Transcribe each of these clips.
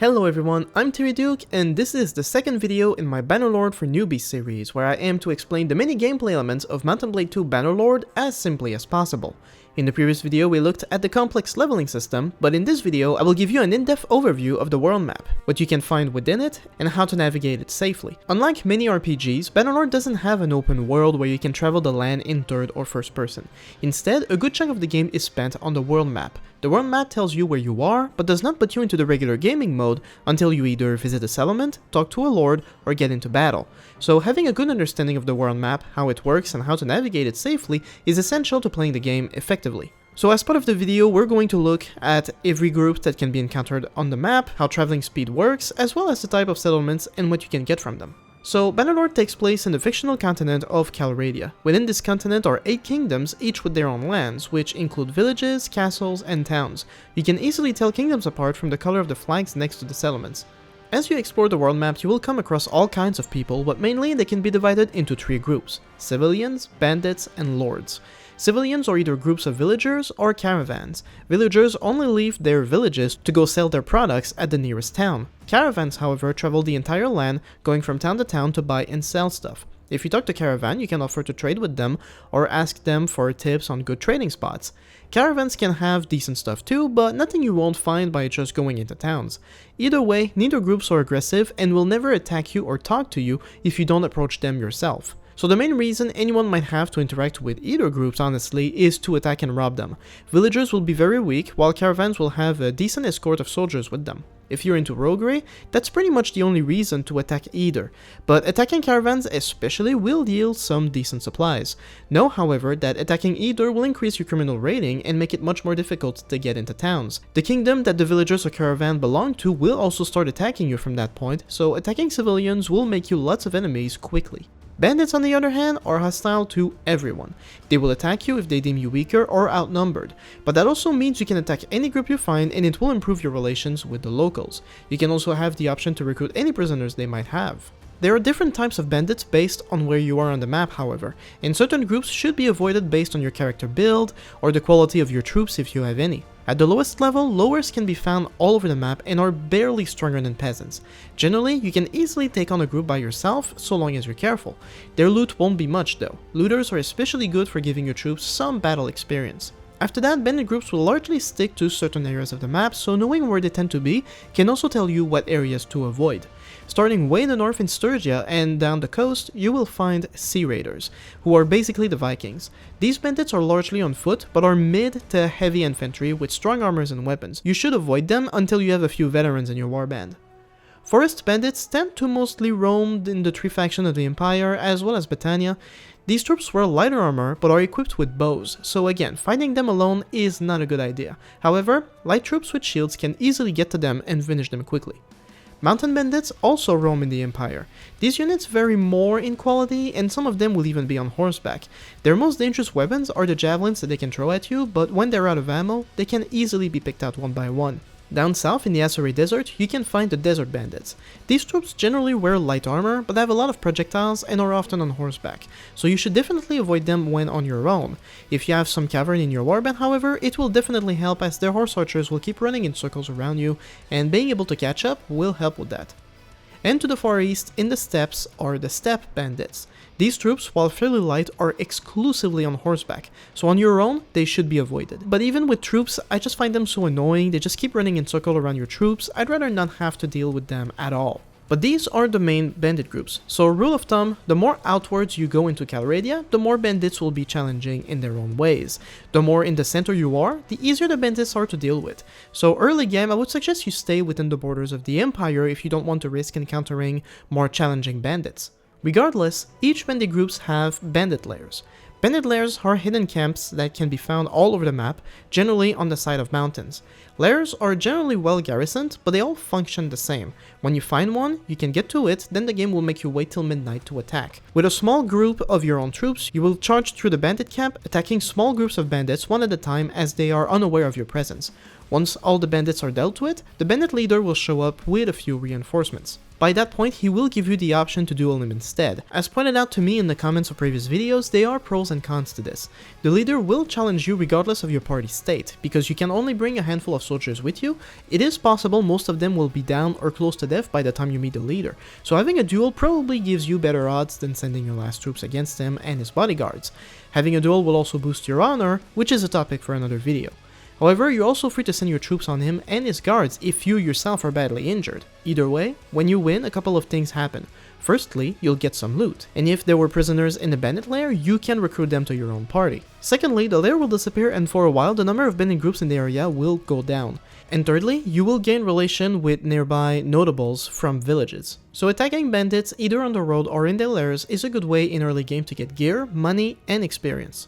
Hello everyone, I'm Duke, and this is the second video in my Bannerlord for Newbies series, where I aim to explain the many gameplay elements of Mount & Blade 2 Bannerlord as simply as possible. In the previous video we looked at the complex leveling system, but in this video I will give you an in-depth overview of the world map, what you can find within it, and how to navigate it safely. Unlike many RPGs, Bannerlord doesn't have an open world where you can travel the land in third or first person. Instead, a good chunk of the game is spent on the world map. The world map tells you where you are, but does not put you into the regular gaming mode until you either visit a settlement, talk to a lord, or get into battle. So having a good understanding of the world map, how it works, and how to navigate it safely is essential to playing the game effectively. So as part of the video, we're going to look at every group that can be encountered on the map, how traveling speed works, as well as the type of settlements and what you can get from them. So, Bannerlord takes place in the fictional continent of Calradia. Within this continent are 8 kingdoms, each with their own lands, which include villages, castles, and towns. You can easily tell kingdoms apart from the color of the flags next to the settlements. As you explore the world map, you will come across all kinds of people, but mainly they can be divided into 3 groups: civilians, bandits, and lords. Civilians are either groups of villagers or caravans. Villagers only leave their villages to go sell their products at the nearest town. Caravans, however, travel the entire land, going from town to town to buy and sell stuff. If you talk to Caravan, you can offer to trade with them or ask them for tips on good trading spots. Caravans can have decent stuff too, but nothing you won't find by just going into towns. Either way, neither groups are aggressive and will never attack you or talk to you if you don't approach them yourself. So the main reason anyone might have to interact with either groups, honestly, is to attack and rob them. Villagers will be very weak, while caravans will have a decent escort of soldiers with them. If you're into roguery, that's pretty much the only reason to attack either, but attacking caravans especially will yield some decent supplies. Know, however, that attacking either will increase your criminal rating and make it much more difficult to get into towns. The kingdom that the villagers or caravan belong to will also start attacking you from that point, so attacking civilians will make you lots of enemies quickly. Bandits, on the other hand, are hostile to everyone. They will attack you if they deem you weaker or outnumbered, but that also means you can attack any group you find and it will improve your relations with the locals. You can also have the option to recruit any prisoners they might have. There are different types of bandits based on where you are on the map, however, and certain groups should be avoided based on your character build or the quality of your troops if you have any. At the lowest level, lowers can be found all over the map and are barely stronger than peasants. Generally, you can easily take on a group by yourself, so long as you're careful. Their loot won't be much though. Looters are especially good for giving your troops some battle experience. After that, bandit groups will largely stick to certain areas of the map, so knowing where they tend to be can also tell you what areas to avoid. Starting way in the north in Sturgia and down the coast, you will find Sea Raiders, who are basically the Vikings. These bandits are largely on foot, but are mid to heavy infantry with strong armors and weapons. You should avoid them until you have a few veterans in your warband. Forest bandits tend to mostly roam in the 3 factions of the Empire, as well as Britannia. These troops wear lighter armor, but are equipped with bows, so again, fighting them alone is not a good idea. However, light troops with shields can easily get to them and finish them quickly. Mountain bandits also roam in the Empire. These units vary more in quality, and some of them will even be on horseback. Their most dangerous weapons are the javelins that they can throw at you, but when they're out of ammo, they can easily be picked out one by one. Down south in the Asuri Desert, you can find the Desert Bandits. These troops generally wear light armor, but have a lot of projectiles and are often on horseback, so you should definitely avoid them when on your own. If you have some cavalry in your warband, however, it will definitely help, as their horse archers will keep running in circles around you, and being able to catch up will help with that. And to the far east, in the steppes, are the Steppe Bandits. These troops, while fairly light, are exclusively on horseback, so on your own, they should be avoided. But even with troops, I just find them so annoying. They just keep running in circle around your troops. I'd rather not have to deal with them at all. But these are the main bandit groups, so rule of thumb, the more outwards you go into Calradia, the more bandits will be challenging in their own ways. The more in the center you are, the easier the bandits are to deal with. So early game, I would suggest you stay within the borders of the Empire if you don't want to risk encountering more challenging bandits. Regardless, each bandit groups have bandit lairs. Bandit lairs are hidden camps that can be found all over the map, generally on the side of mountains. Lairs are generally well garrisoned, but they all function the same. When you find one, you can get to it, then the game will make you wait till midnight to attack. With a small group of your own troops, you will charge through the bandit camp, attacking small groups of bandits one at a time as they are unaware of your presence. Once all the bandits are dealt with, the bandit leader will show up with a few reinforcements. By that point, he will give you the option to duel him instead. As pointed out to me in the comments of previous videos, there are pros and cons to this. The leader will challenge you regardless of your party state, because you can only bring a handful of soldiers with you. It is possible most of them will be down or close to death by the time you meet the leader, so having a duel probably gives you better odds than sending your last troops against him and his bodyguards. Having a duel will also boost your honor, which is a topic for another video. However, you're also free to send your troops on him and his guards if you yourself are badly injured. Either way, when you win, a couple of things happen. Firstly, you'll get some loot, and if there were prisoners in the bandit lair, you can recruit them to your own party. Secondly, the lair will disappear and for a while the number of bandit groups in the area will go down. And thirdly, you will gain relation with nearby notables from villages. So attacking bandits either on the road or in their lairs is a good way in early game to get gear, money, and experience.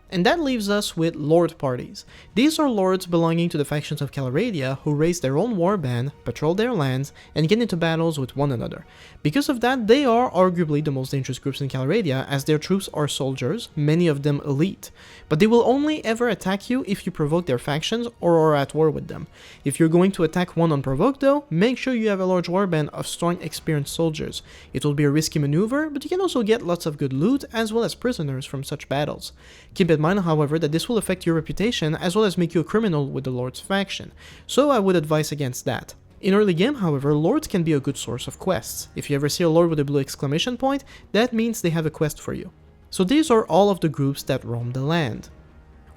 And that leaves us with Lord parties. These are lords belonging to the factions of Calradia who raise their own warband, patrol their lands, and get into battles with one another. Because of that, they are arguably the most dangerous groups in Calradia, as their troops are soldiers, many of them elite. But they will only ever attack you if you provoke their factions or are at war with them. If you're going to attack one unprovoked though, make sure you have a large warband of strong experienced soldiers. It will be a risky maneuver, but you can also get lots of good loot as well as prisoners from such battles. Keep in mind, however, that this will affect your reputation as well as make you a criminal with the Lord's faction, so I would advise against that. In early game, however, Lords can be a good source of quests. If you ever see a Lord with a blue exclamation point, that means they have a quest for you. So these are all of the groups that roam the land.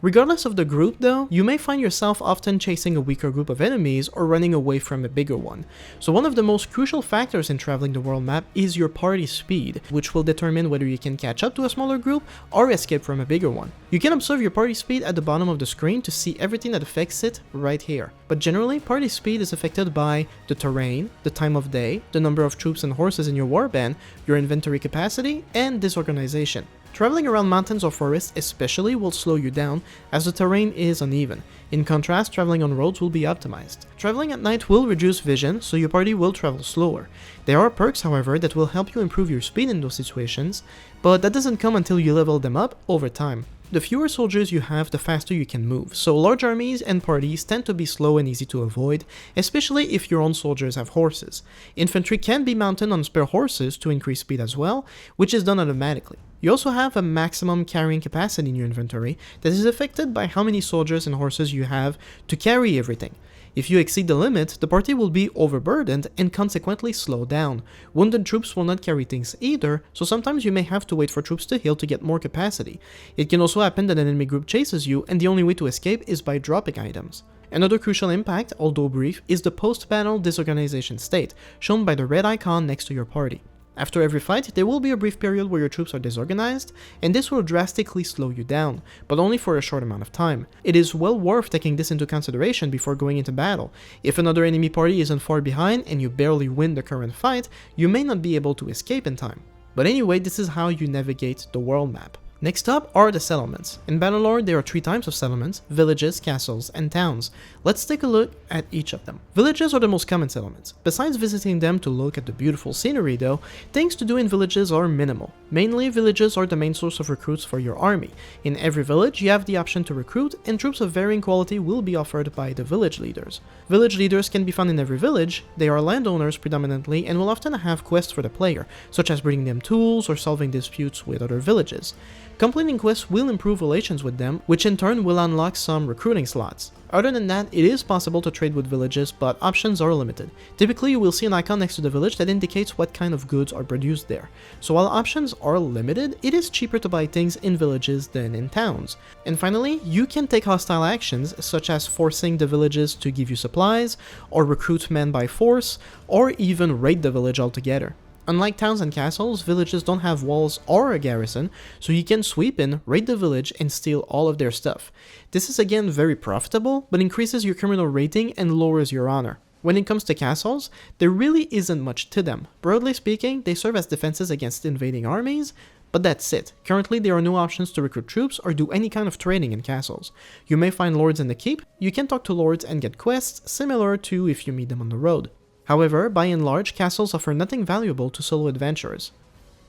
Regardless of the group though, you may find yourself often chasing a weaker group of enemies or running away from a bigger one. So one of the most crucial factors in traveling the world map is your party speed, which will determine whether you can catch up to a smaller group or escape from a bigger one. You can observe your party speed at the bottom of the screen to see everything that affects it right here. But generally, party speed is affected by the terrain, the time of day, the number of troops and horses in your warband, your inventory capacity, and disorganization. Traveling around mountains or forests especially will slow you down as the terrain is uneven. In contrast, traveling on roads will be optimized. Traveling at night will reduce vision, so your party will travel slower. There are perks, however, that will help you improve your speed in those situations, but that doesn't come until you level them up over time. The fewer soldiers you have, the faster you can move, so large armies and parties tend to be slow and easy to avoid, especially if your own soldiers have horses. Infantry can be mounted on spare horses to increase speed as well, which is done automatically. You also have a maximum carrying capacity in your inventory that is affected by how many soldiers and horses you have to carry everything. If you exceed the limit, the party will be overburdened and consequently slow down. Wounded troops will not carry things either, so sometimes you may have to wait for troops to heal to get more capacity. It can also happen that an enemy group chases you and the only way to escape is by dropping items. Another crucial impact, although brief, is the post-battle disorganization state, shown by the red icon next to your party. After every fight, there will be a brief period where your troops are disorganized, and this will drastically slow you down, but only for a short amount of time. It is well worth taking this into consideration before going into battle. If another enemy party isn't far behind and you barely win the current fight, you may not be able to escape in time. But anyway, this is how you navigate the world map. Next up are the settlements. In Bannerlord, there are 3 types of settlements: villages, castles, and towns. Let's take a look at each of them. Villages are the most common settlements. Besides visiting them to look at the beautiful scenery though, things to do in villages are minimal. Mainly, villages are the main source of recruits for your army. In every village, you have the option to recruit, and troops of varying quality will be offered by the village leaders. Village leaders can be found in every village. They are landowners predominantly and will often have quests for the player, such as bringing them tools or solving disputes with other villages. Completing quests will improve relations with them, which in turn will unlock some recruiting slots. Other than that, it is possible to trade with villages, but options are limited. Typically, you will see an icon next to the village that indicates what kind of goods are produced there. So while options are limited, it is cheaper to buy things in villages than in towns. And finally, you can take hostile actions, such as forcing the villages to give you supplies, or recruit men by force, or even raid the village altogether. Unlike towns and castles, villages don't have walls or a garrison, so you can sweep in, raid the village, and steal all of their stuff. This is again very profitable, but increases your criminal rating and lowers your honor. When it comes to castles, there really isn't much to them. Broadly speaking, they serve as defenses against invading armies, but that's it. Currently, there are no options to recruit troops or do any kind of trading in castles. You may find lords in the keep. You can talk to lords and get quests, similar to if you meet them on the road. However, by and large, castles offer nothing valuable to solo adventurers.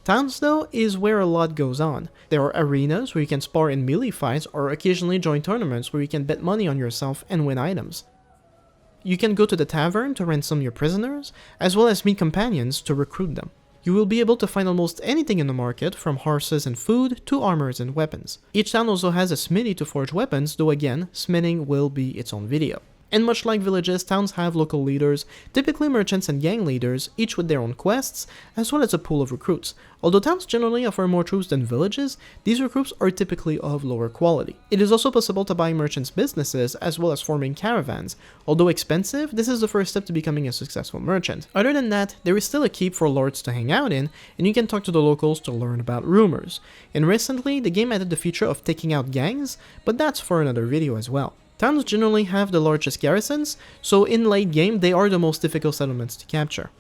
Towns, though, is where a lot goes on. There are arenas where you can spar in melee fights or occasionally join tournaments where you can bet money on yourself and win items. You can go to the tavern to ransom your prisoners, as well as meet companions to recruit them. You will be able to find almost anything in the market, from horses and food to armors and weapons. Each town also has a smithy to forge weapons, though again, smithing will be its own video. And much like villages, towns have local leaders, typically merchants and gang leaders, each with their own quests, as well as a pool of recruits. Although towns generally offer more troops than villages, these recruits are typically of lower quality. It is also possible to buy merchants' businesses, as well as forming caravans. Although expensive, this is the first step to becoming a successful merchant. Other than that, there is still a keep for lords to hang out in, and you can talk to the locals to learn about rumors. And recently, the game added the feature of taking out gangs, but that's for another video as well. Towns generally have the largest garrisons, so in late game they are the most difficult settlements to capture.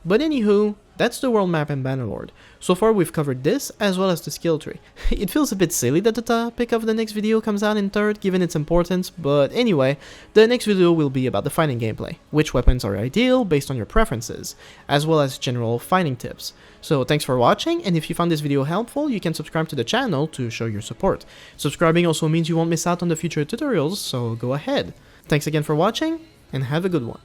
But anywho, that's the world map in Bannerlord. So far we've covered this, as well as the skill tree. It feels a bit silly that the topic of the next video comes out in third, given its importance, but anyway, the next video will be about the fighting gameplay, which weapons are ideal based on your preferences, as well as general fighting tips. So thanks for watching, and if you found this video helpful, you can subscribe to the channel to show your support. Subscribing also means you won't miss out on the future tutorials, so go ahead. Thanks again for watching, and have a good one.